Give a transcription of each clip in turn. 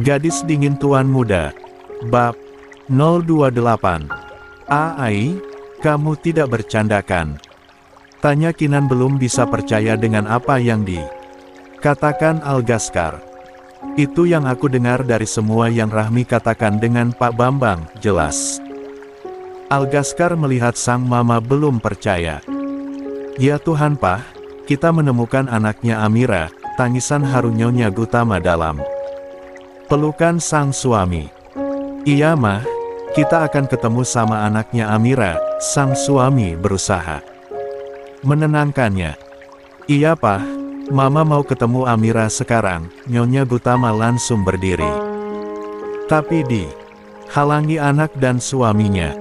Gadis Dingin Tuan Muda. Bab 028. Ai, kamu tidak bercandakan? Tanya Kinan belum bisa percaya dengan apa yang dikatakan Algaskar. Itu yang aku dengar dari semua yang Rahmi katakan dengan Pak Bambang, jelas. Algaskar melihat sang mama belum percaya. Ya Tuhan Pak, kita menemukan anaknya Amira, tangisan haru Nyonya Gutama dalam pelukan sang suami. Iya mah, kita akan ketemu sama anaknya Amira, sang suami berusaha menenangkannya. Iya Pak, Mama mau ketemu Amira sekarang. Nyonya Gutama langsung berdiri. Tapi dihalangi anak dan suaminya.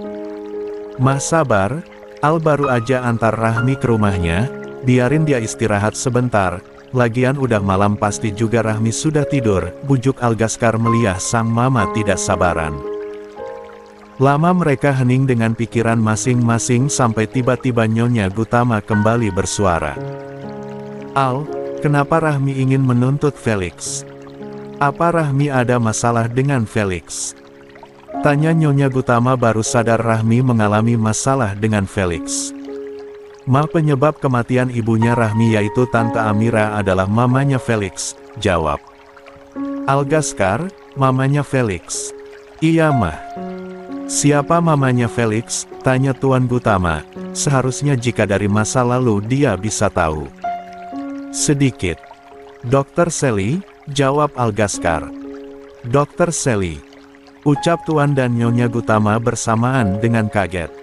Mah sabar, Al baru aja antar Rahmi ke rumahnya, biarin dia istirahat sebentar. Lagian udah malam pasti juga Rahmi sudah tidur, bujuk Algaskar melihat sang mama tidak sabaran. Lama mereka hening dengan pikiran masing-masing sampai tiba-tiba Nyonya Gutama kembali bersuara. Al, kenapa Rahmi ingin menuntut Felix? Apa Rahmi ada masalah dengan Felix? Tanya Nyonya Gutama baru sadar Rahmi mengalami masalah dengan Felix. Penyebab kematian ibunya Rahmi yaitu Tante Amira adalah mamanya Felix, jawab Algaskar. Mamanya Felix? Iya mah. Siapa mamanya Felix? Tanya Tuan Gutama. Seharusnya jika dari masa lalu dia bisa tahu sedikit. Dr. Sally, jawab Algaskar. Dr. Sally, ucap Tuan dan Nyonya Gutama bersamaan dengan kaget.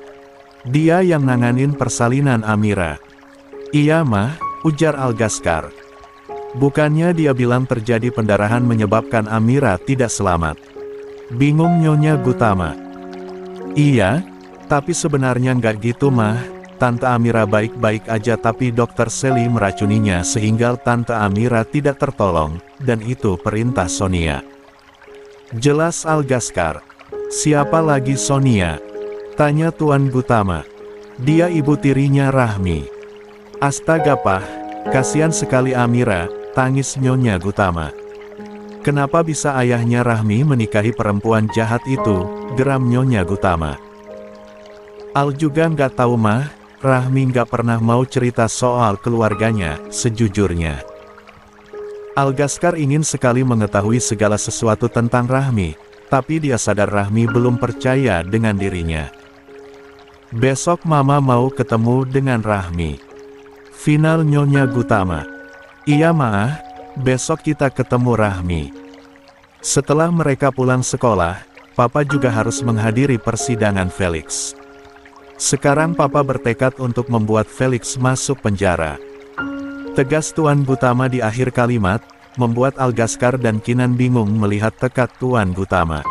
Dia yang nanganin persalinan Amira. Iya mah, ujar Algaskar. Bukannya dia bilang terjadi pendarahan menyebabkan Amira tidak selamat? Bingung Nyonya Gutama. Iya, tapi sebenarnya nggak gitu mah. Tante Amira baik-baik aja tapi Dr. Sally meracuninya sehingga Tante Amira tidak tertolong, dan itu perintah Sonia. Jelas Algaskar. Siapa lagi Sonia? Tanya Tuan Gutama. Dia ibu tirinya Rahmi. Astaga Pak, kasihan sekali Amira, tangis Nyonya Gutama. Kenapa bisa ayahnya Rahmi menikahi perempuan jahat itu, geram Nyonya Gutama. Al juga nggak tahu mah, Rahmi nggak pernah mau cerita soal keluarganya, sejujurnya. Algaskar ingin sekali mengetahui segala sesuatu tentang Rahmi, tapi dia sadar Rahmi belum percaya dengan dirinya. Besok Mama mau ketemu dengan Rahmi. Final Nyonya Gutama. Iya mah, besok kita ketemu Rahmi. Setelah mereka pulang sekolah, Papa juga harus menghadiri persidangan Felix. Sekarang Papa bertekad untuk membuat Felix masuk penjara. Tegas Tuan Gutama di akhir kalimat, membuat Algaskar dan Kinan bingung melihat tekad Tuan Gutama.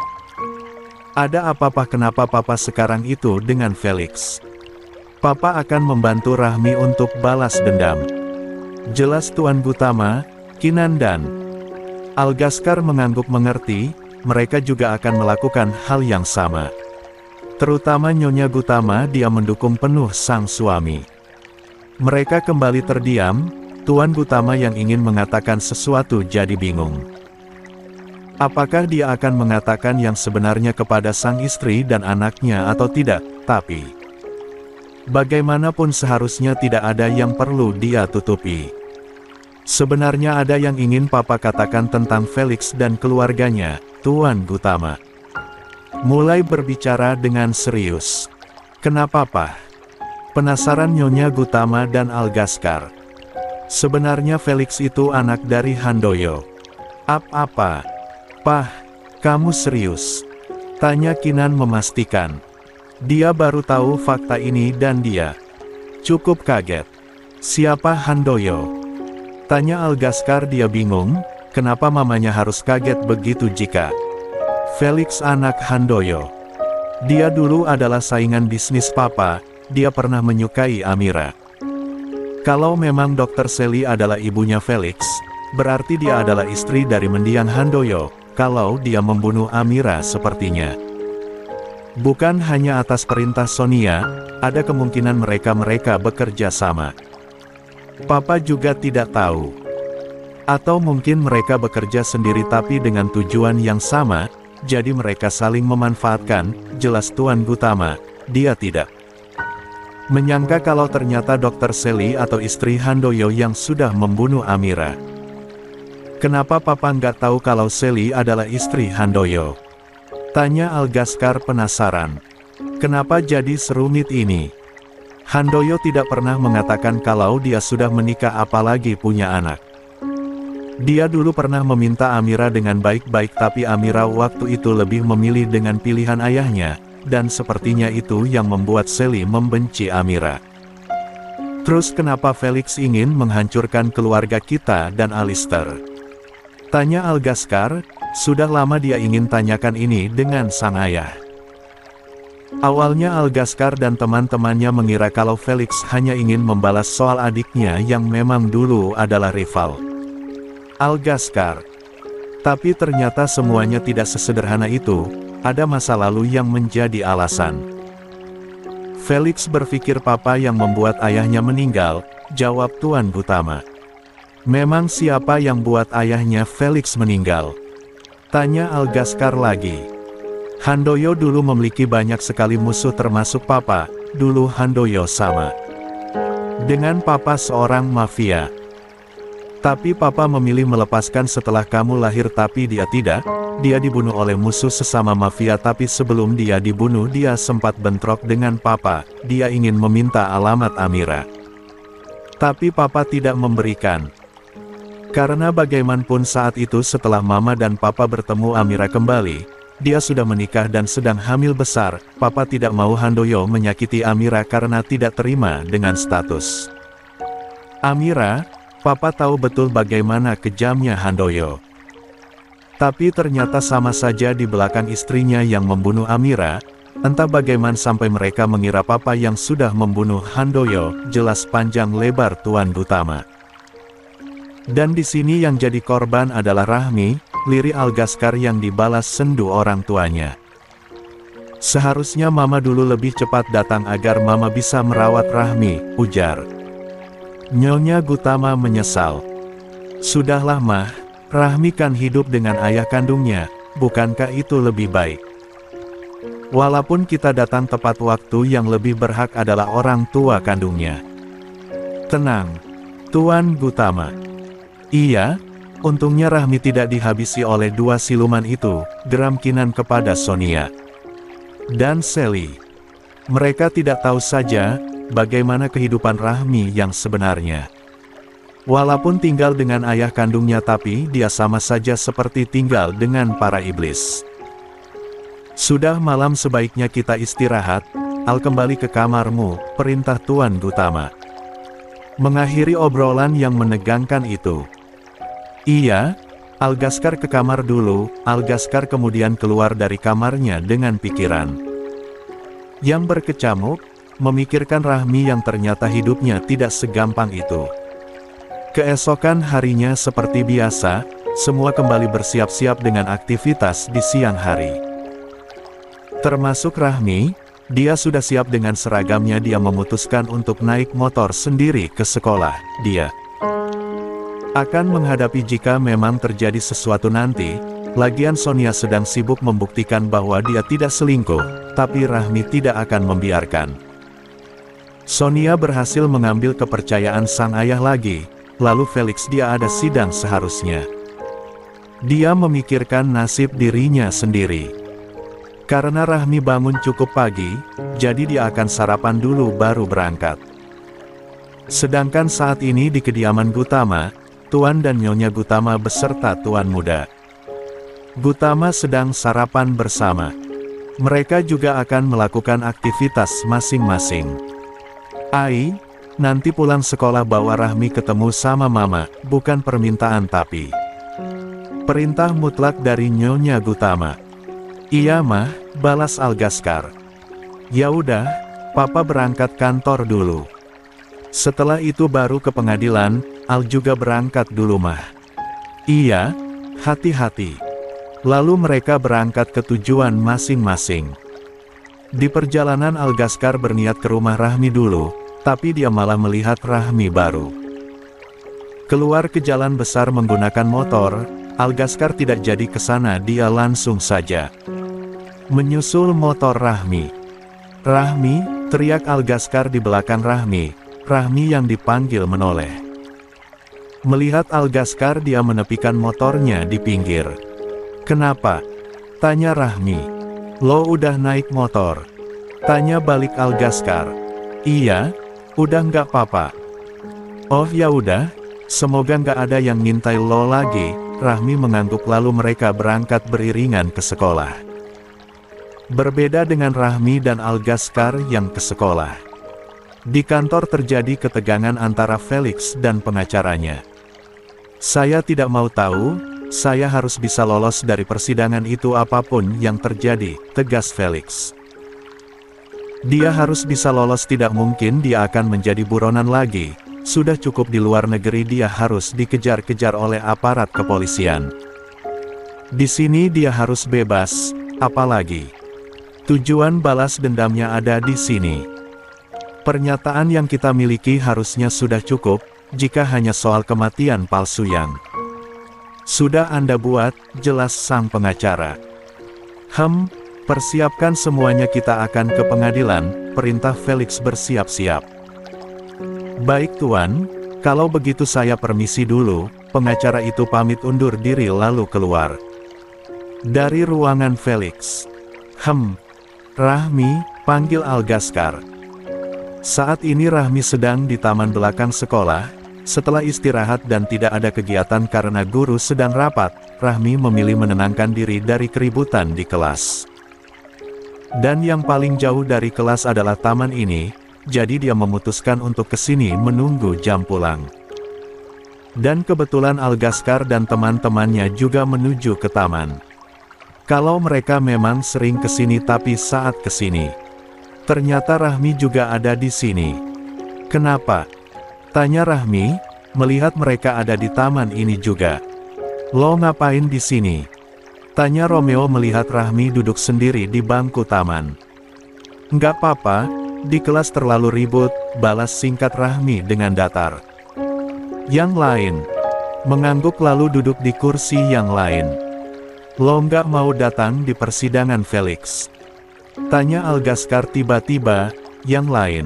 Ada apa-apa kenapa Papa sekarang itu dengan Felix? Papa akan membantu Rahmi untuk balas dendam. Jelas Tuan Gutama, Kinan dan Algaskar mengangguk mengerti, mereka juga akan melakukan hal yang sama. Terutama Nyonya Gutama, dia mendukung penuh sang suami. Mereka kembali terdiam, Tuan Gutama yang ingin mengatakan sesuatu jadi bingung. Apakah dia akan mengatakan yang sebenarnya kepada sang istri dan anaknya atau tidak? Tapi bagaimanapun seharusnya tidak ada yang perlu dia tutupi. Sebenarnya ada yang ingin Papa katakan tentang Felix dan keluarganya, Tuan Gutama mulai berbicara dengan serius. Kenapa Pak? Penasaran Nyonya Gutama dan Algaskar. Sebenarnya Felix itu anak dari Handoyo. Apa? Pah, kamu serius? Tanya Kinan memastikan. Dia baru tahu fakta ini dan dia cukup kaget. Siapa Handoyo? Tanya Algaskar. Dia bingung, kenapa mamanya harus kaget begitu jika Felix anak Handoyo. Dia dulu adalah saingan bisnis Papa, dia pernah menyukai Amira. Kalau memang Dr. Sally adalah ibunya Felix, berarti dia adalah istri dari mendiang Handoyo. Kalau dia membunuh Amira sepertinya bukan hanya atas perintah Sonia, ada kemungkinan mereka bekerja sama. Papa juga tidak tahu. Atau mungkin mereka bekerja sendiri tapi dengan tujuan yang sama, jadi mereka saling memanfaatkan, jelas Tuan Gutama, dia tidak menyangka kalau ternyata Dr. Sally atau istri Handoyo yang sudah membunuh Amira. Kenapa Papa nggak tahu kalau Sally adalah istri Handoyo? Tanya Algaskar penasaran. Kenapa jadi serumit ini? Handoyo tidak pernah mengatakan kalau dia sudah menikah apalagi punya anak. Dia dulu pernah meminta Amira dengan baik-baik tapi Amira waktu itu lebih memilih dengan pilihan ayahnya, dan sepertinya itu yang membuat Sally membenci Amira. Terus kenapa Felix ingin menghancurkan keluarga kita dan Alistair? Tanya Algaskar, sudah lama dia ingin tanyakan ini dengan sang ayah. Awalnya Algaskar dan teman-temannya mengira kalau Felix hanya ingin membalas soal adiknya yang memang dulu adalah rival Algaskar. Tapi ternyata semuanya tidak sesederhana itu, ada masa lalu yang menjadi alasan. Felix berpikir Papa yang membuat ayahnya meninggal, jawab Tuan Gutama. Memang siapa yang buat ayahnya Felix meninggal? Tanya Algaskar lagi. Handoyo dulu memiliki banyak sekali musuh termasuk Papa, dulu Handoyo sama dengan Papa seorang mafia. Tapi Papa memilih melepaskan setelah kamu lahir tapi dia tidak, dia dibunuh oleh musuh sesama mafia tapi sebelum dia dibunuh dia sempat bentrok dengan Papa, dia ingin meminta alamat Amira. Tapi Papa tidak memberikan. Karena bagaimanapun saat itu setelah Mama dan Papa bertemu Amira kembali, dia sudah menikah dan sedang hamil besar, Papa tidak mau Handoyo menyakiti Amira karena tidak terima dengan status Amira. Papa tahu betul bagaimana kejamnya Handoyo. Tapi ternyata sama saja di belakang istrinya yang membunuh Amira, entah bagaimana sampai mereka mengira Papa yang sudah membunuh Handoyo, jelas panjang lebar Tuan Gutama. Dan di sini yang jadi korban adalah Rahmi, lirik Algaskar yang dibalas sendu orang tuanya. Seharusnya Mama dulu lebih cepat datang agar Mama bisa merawat Rahmi, ujar Nyonya Gutama menyesal. Sudahlah Mah, Rahmi kan hidup dengan ayah kandungnya, bukankah itu lebih baik? Walaupun kita datang tepat waktu yang lebih berhak adalah orang tua kandungnya. Tenang, Tuan Gutama. Iya, untungnya Rahmi tidak dihabisi oleh dua siluman itu, geram Kinan kepada Sonia dan Sally. Mereka tidak tahu saja bagaimana kehidupan Rahmi yang sebenarnya. Walaupun tinggal dengan ayah kandungnya tapi dia sama saja seperti tinggal dengan para iblis. Sudah malam sebaiknya kita istirahat, Al kembali ke kamarmu, perintah Tuan Gutama. Mengakhiri obrolan yang menegangkan itu. Iya, Algaskar ke kamar dulu, Algaskar kemudian keluar dari kamarnya dengan pikiran yang berkecamuk, memikirkan Rahmi yang ternyata hidupnya tidak segampang itu. Keesokan harinya seperti biasa, semua kembali bersiap-siap dengan aktivitas di siang hari. Termasuk Rahmi, dia sudah siap dengan seragamnya. Dia memutuskan untuk naik motor sendiri ke sekolah. Dia akan menghadapi jika memang terjadi sesuatu nanti. Lagian Sonia sedang sibuk membuktikan bahwa dia tidak selingkuh, tapi Rahmi tidak akan membiarkan. Sonia berhasil mengambil kepercayaan sang ayah lagi, lalu Felix dia ada sidang seharusnya. Dia memikirkan nasib dirinya sendiri. Karena Rahmi bangun cukup pagi, jadi dia akan sarapan dulu baru berangkat. Sedangkan saat ini di kediaman Gutama, Tuan dan Nyonya Gutama beserta Tuan Muda Gutama sedang sarapan bersama. Mereka juga akan melakukan aktivitas masing-masing. Ai, nanti pulang sekolah bawa Rahmi ketemu sama Mama, bukan permintaan tapi perintah mutlak dari Nyonya Gutama. Iya Mah, balas Algaskar. Ya udah, Papa berangkat kantor dulu. Setelah itu baru ke pengadilan, Al juga berangkat dulu Mah. Iya, hati-hati. Lalu mereka berangkat ke tujuan masing-masing. Di perjalanan Algaskar berniat ke rumah Rahmi dulu, tapi dia malah melihat Rahmi baru Keluar ke jalan besar menggunakan motor, Algaskar tidak jadi ke sana, dia langsung saja menyusul motor Rahmi. "Rahmi!" teriak Algaskar di belakang Rahmi. Rahmi yang dipanggil menoleh. Melihat Algaskar, dia menepikan motornya di pinggir. "Kenapa?" tanya Rahmi. "Lo udah naik motor?" tanya balik Algaskar. "Iya, udah nggak apa-apa." "Oh ya udah, semoga nggak ada yang ngintai lo lagi." Rahmi mengangguk lalu mereka berangkat beriringan ke sekolah. Berbeda dengan Rahmi dan Algaskar yang ke sekolah. Di kantor terjadi ketegangan antara Felix dan pengacaranya. "Saya tidak mau tahu, saya harus bisa lolos dari persidangan itu apapun yang terjadi," tegas Felix. Dia harus bisa lolos, tidak mungkin dia akan menjadi buronan lagi. Sudah cukup di luar negeri, dia harus dikejar-kejar oleh aparat kepolisian. Di sini dia harus bebas, apalagi tujuan balas dendamnya ada di sini. Pernyataan yang kita miliki harusnya sudah cukup, jika hanya soal kematian palsu yang sudah Anda buat, jelas sang pengacara. Persiapkan semuanya, kita akan ke pengadilan," perintah Felix bersiap-siap. "Baik Tuan, kalau begitu saya permisi dulu." Pengacara itu pamit undur diri lalu keluar dari ruangan Felix. "Rahmi," panggil Algaskar. Saat ini Rahmi sedang di taman belakang sekolah. Setelah istirahat dan tidak ada kegiatan karena guru sedang rapat, Rahmi memilih menenangkan diri dari keributan di kelas. Dan yang paling jauh dari kelas adalah taman ini, jadi dia memutuskan untuk kesini menunggu jam pulang. Dan kebetulan Algaskar dan teman-temannya juga menuju ke taman. Kalau mereka memang sering kesini, tapi saat kesini, ternyata Rahmi juga ada di sini. "Kenapa?" tanya Rahmi, melihat mereka ada di taman ini juga. "Lo ngapain di sini?" tanya Romeo melihat Rahmi duduk sendiri di bangku taman. "Nggak apa-apa, di kelas terlalu ribut," balas singkat Rahmi dengan datar. Yang lain mengangguk lalu duduk di kursi yang lain. "Lo nggak mau datang di persidangan Felix?" tanya Algaskar tiba-tiba. Yang lain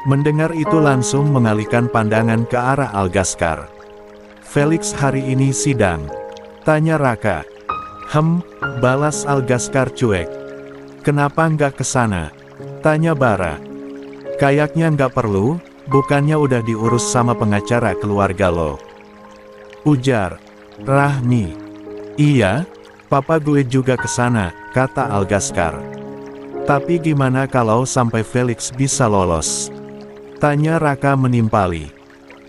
mendengar itu langsung mengalihkan pandangan ke arah Algaskar. "Felix hari ini sidang?" tanya Raka. Balas Algaskar cuek. "Kenapa nggak ke sana?" tanya Bara. "Kayaknya nggak perlu, bukannya udah diurus sama pengacara keluarga lo?" ujar Rahmi. "Iya, papa gue juga ke sana," kata Algaskar. "Tapi gimana kalau sampai Felix bisa lolos?" tanya Raka menimpali.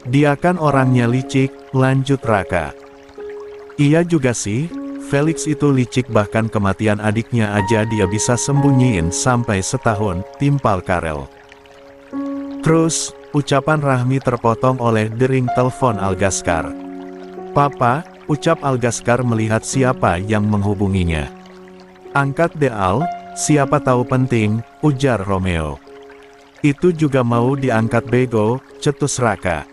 "Dia kan orangnya licik," lanjut Raka. "Iya juga sih, Felix itu licik, bahkan kematian adiknya aja dia bisa sembunyiin sampai setahun," timpal Karel. Terus, ucapan Rahmi terpotong oleh dering telepon Algaskar. "Papa," ucap Algaskar melihat siapa yang menghubunginya. "Angkat deh Al, siapa tahu penting," ujar Romeo. "Itu juga mau diangkat bego," cetus Raka.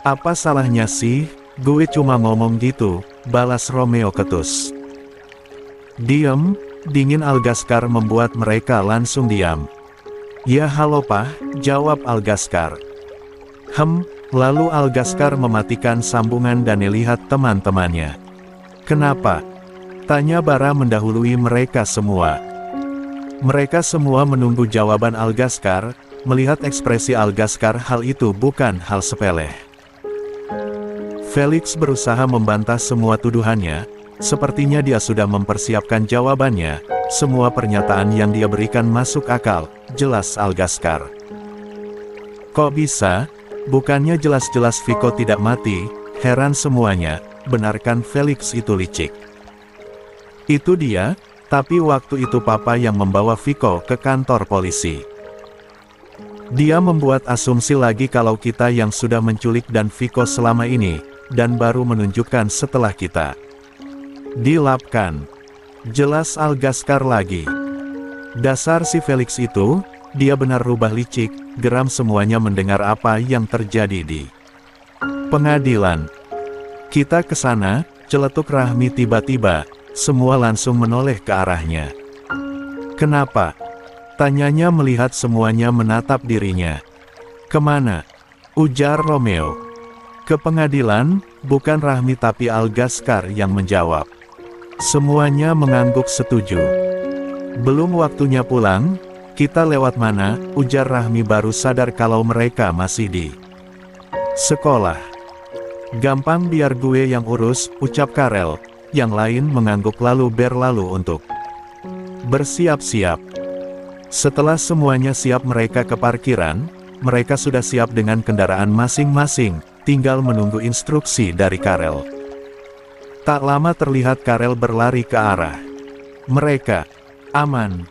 "Apa salahnya sih, gue cuma ngomong gitu," balas Romeo ketus. "Diem," dingin Algaskar membuat mereka langsung diam. "Ya halo Pak," jawab Algaskar. Lalu Algaskar mematikan sambungan dan melihat teman-temannya. "Kenapa?" tanya Bara mendahului mereka semua. Mereka semua menunggu jawaban Algaskar. Melihat ekspresi Algaskar, hal itu bukan hal sepele. Felix berusaha membantah semua tuduhannya. Sepertinya dia sudah mempersiapkan jawabannya. Semua pernyataan yang dia berikan masuk akal, jelas Algaskar. "Kok bisa? Bukannya jelas-jelas Viko tidak mati?" heran semuanya. "Benarkan Felix itu licik?" "Itu dia, tapi waktu itu papa yang membawa Viko ke kantor polisi. Dia membuat asumsi lagi kalau kita yang sudah menculik dan Viko selama ini, dan baru menunjukkan setelah kita dilapkan," jelas Algaskar lagi. "Dasar si Felix itu, dia benar rubah licik," geram semuanya mendengar apa yang terjadi di Pengadilan. Kita ke sana, celetuk Rahmi tiba-tiba, semua langsung menoleh ke arahnya. Kenapa? Tanyanya melihat semuanya menatap dirinya. Kemana? Ujar Romeo. Ke pengadilan, bukan Rahmi tapi Algaskar yang menjawab. Semuanya mengangguk setuju. Belum waktunya pulang, kita lewat mana? Ujar Rahmi baru sadar kalau mereka masih di sekolah. Gampang biar gue yang urus, ucap Karel. Yang lain mengangguk lalu berlalu untuk bersiap-siap. Setelah semuanya siap mereka ke parkiran, mereka sudah siap dengan kendaraan masing-masing, tinggal menunggu instruksi dari Karel. Tak lama terlihat Karel berlari ke arah mereka. Aman.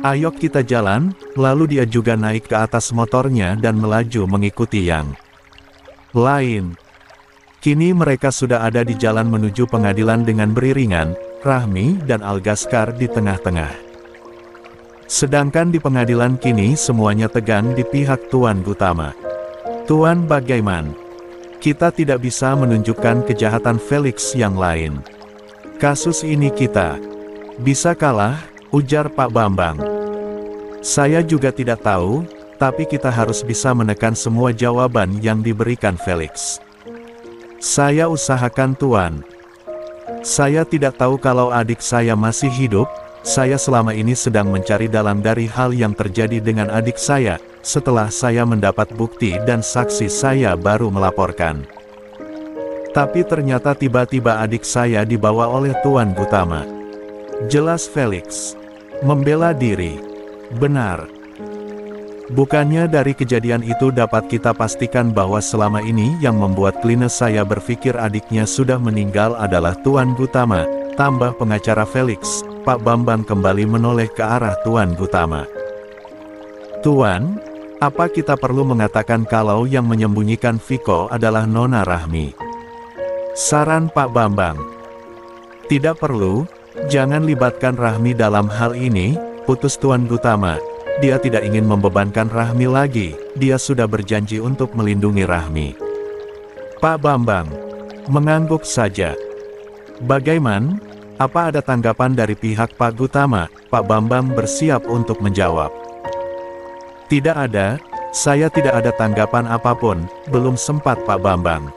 Ayo kita jalan, lalu dia juga naik ke atas motornya dan melaju mengikuti yang lain. Kini mereka sudah ada di jalan menuju pengadilan dengan beriringan, Rahmi dan Algaskar di tengah-tengah. Sedangkan di pengadilan kini semuanya tegang di pihak Tuan Gutama. Tuan bagaimana? Kita tidak bisa menunjukkan kejahatan Felix yang lain. Kasus ini kita bisa kalah, ujar Pak Bambang. Saya juga tidak tahu, tapi kita harus bisa menekan semua jawaban yang diberikan Felix. Saya usahakan Tuan. Saya tidak tahu kalau adik saya masih hidup. Saya selama ini sedang mencari dalang dari hal yang terjadi dengan adik saya. Setelah saya mendapat bukti dan saksi saya baru melaporkan. Tapi ternyata tiba-tiba adik saya dibawa oleh Tuan Gutama. Jelas Felix membela diri. Benar. Bukannya dari kejadian itu dapat kita pastikan bahwa selama ini yang membuat klien saya berpikir adiknya sudah meninggal adalah Tuan Gutama, tambah pengacara Felix. Pak Bambang kembali menoleh ke arah Tuan Gutama. Tuan, apa kita perlu mengatakan kalau yang menyembunyikan Viko adalah Nona Rahmi? Saran Pak Bambang. Tidak perlu, jangan libatkan Rahmi dalam hal ini, putus Tuan Gutama. Dia tidak ingin membebankan Rahmi lagi, dia sudah berjanji untuk melindungi Rahmi. Pak Bambang mengangguk saja. Bagaimana? Apa ada tanggapan dari pihak Pak Gutama? Pak Bambang bersiap untuk menjawab. Tidak ada, saya tidak ada tanggapan apapun, belum sempat Pak Bambang.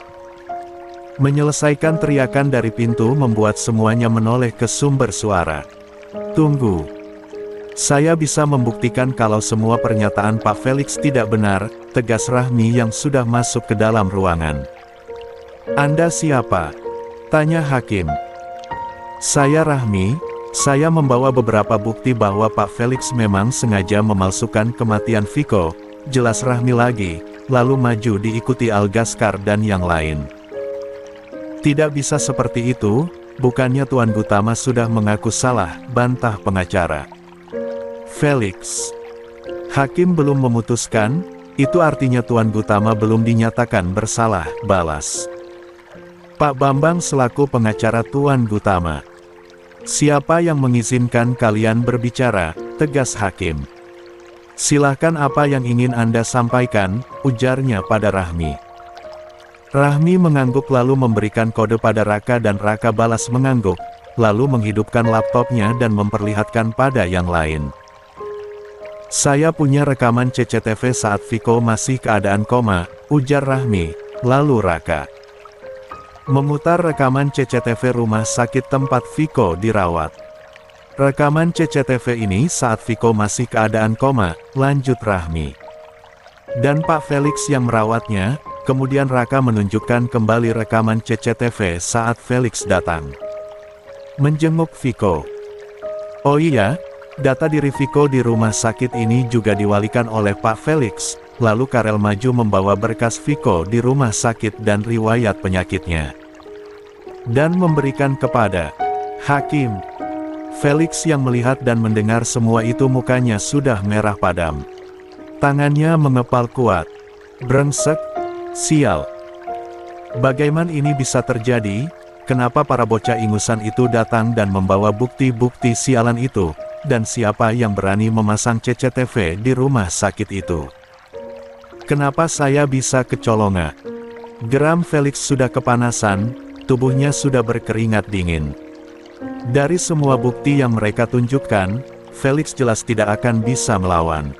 Menyelesaikan teriakan dari pintu membuat semuanya menoleh ke sumber suara. Tunggu. Saya bisa membuktikan kalau semua pernyataan Pak Felix tidak benar, tegas Rahmi yang sudah masuk ke dalam ruangan. Anda siapa? Tanya hakim. Saya Rahmi, saya membawa beberapa bukti bahwa Pak Felix memang sengaja memalsukan kematian Viko, jelas Rahmi lagi, lalu maju diikuti Algaskar dan yang lain. Tidak bisa seperti itu, bukannya Tuan Gutama sudah mengaku salah, bantah pengacara. Felix. Hakim belum memutuskan, itu artinya Tuan Gutama belum dinyatakan bersalah, balas Pak Bambang selaku pengacara Tuan Gutama. Siapa yang mengizinkan kalian berbicara, tegas hakim. Silahkan apa yang ingin Anda sampaikan, ujarnya pada Rahmi. Rahmi mengangguk lalu memberikan kode pada Raka dan Raka balas mengangguk, lalu menghidupkan laptopnya dan memperlihatkan pada yang lain. Saya punya rekaman CCTV saat Viko masih keadaan koma, ujar Rahmi, lalu Raka memutar rekaman CCTV rumah sakit tempat Viko dirawat. Rekaman CCTV ini saat Viko masih keadaan koma, lanjut Rahmi. Dan Pak Felix yang merawatnya, kemudian Raka menunjukkan kembali rekaman CCTV saat Felix datang menjenguk Viko. Oh iya, data diri Viko di rumah sakit ini juga diwalikan oleh Pak Felix, lalu Karel maju membawa berkas Viko di rumah sakit dan riwayat penyakitnya. Dan memberikan kepada hakim. Felix yang melihat dan mendengar semua itu mukanya sudah merah padam. Tangannya mengepal kuat. Brengsek, sial. Bagaimana ini bisa terjadi? Kenapa para bocah ingusan itu datang dan membawa bukti-bukti sialan itu? Dan siapa yang berani memasang CCTV di rumah sakit itu? Kenapa saya bisa kecolongan? Geram Felix sudah kepanasan, tubuhnya sudah berkeringat dingin. Dari semua bukti yang mereka tunjukkan, Felix jelas tidak akan bisa melawan.